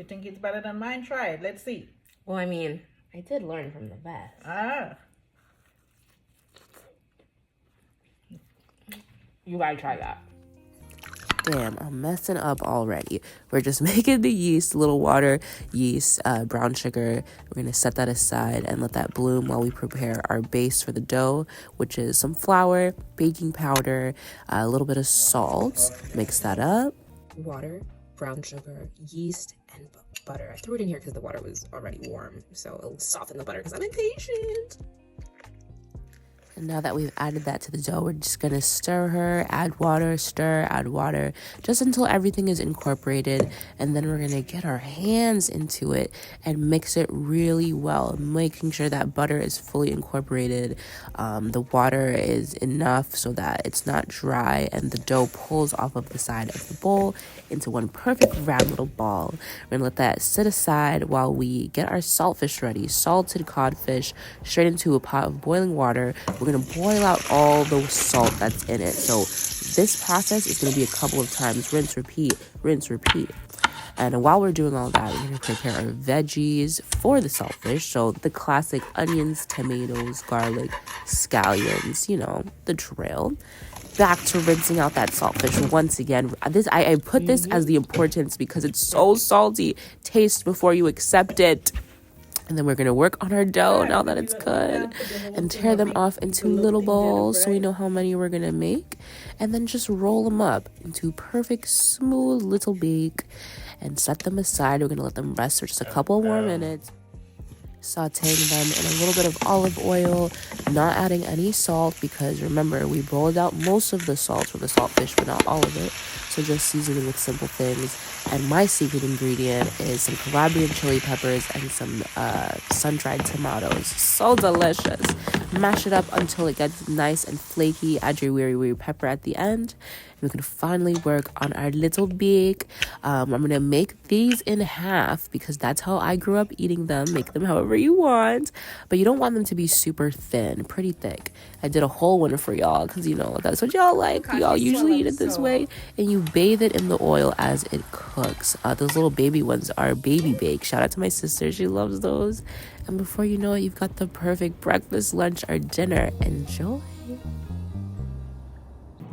You think it's better than mine? Try it. Let's see. Well, I mean, I did learn from the best. Ah. You gotta try that. Damn, I'm messing up already. We're just making the yeast, a little water, yeast, brown sugar. We're gonna set that aside and let that bloom while we prepare our base for the dough, which is some flour, baking powder, a little bit of salt. Mix that up. Water, brown sugar, yeast, and butter. I threw it in here because the water was already warm, so it'll soften the butter because I'm impatient. And now that we've added that to the dough, we're just gonna stir her, add water, stir, add water, just until everything is incorporated. And then we're gonna get our hands into it and mix it really well, making sure that butter is fully incorporated. The water is enough so that it's not dry and the dough pulls off of the side of the bowl into one perfect round little ball. We're gonna let that sit aside while we get our saltfish ready. Salted codfish straight into a pot of boiling water. We're gonna boil out all the salt that's in it. So this process is gonna be a couple of times. Rinse, repeat, rinse, repeat. And while we're doing all that, we're gonna prepare our veggies for the saltfish. So the classic onions, tomatoes, garlic, scallions, you know, the drill. Back to rinsing out that saltfish once again. I put this as the importance because it's so salty. Taste before you accept it. And then we're going to work on our dough now that it's good and tear them off into little balls so we know how many we're going to make. And then just roll them up into perfect, smooth little bake and set them aside. We're going to let them rest for just a couple more minutes. Sauteing them in a little bit of olive oil, not adding any salt because remember, we boiled out most of the salt from the saltfish, but not all of it. So just seasoning with simple things. And my secret ingredient is some Calabrian chili peppers and some sun-dried tomatoes. So delicious. Mash it up until it gets nice and flaky. Add your wiri pepper at the end. And we can finally work on our little bake. I'm going to make these in half because that's how I grew up eating them. Make them however you want. But you don't want them to be super thin, pretty thick. I did a whole one for y'all because, you know, that's what y'all like. Y'all usually eat it this way. And you bathe it in the oil as it cooks. Those little baby ones are baby bake. Shout out to my sister. She loves those. And before you know it, you've got the perfect breakfast, lunch, or dinner. Enjoy.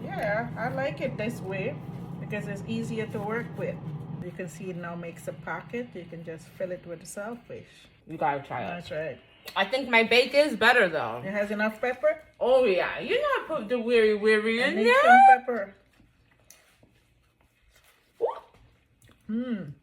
Yeah, I like it this way because it's easier to work with. You can see it now makes a pocket. You can just fill it with the saltfish. You gotta try it. That's right. I think my bake is better though. It has enough pepper? Oh yeah, you not put the wiri I in need there. some pepper. Ooh.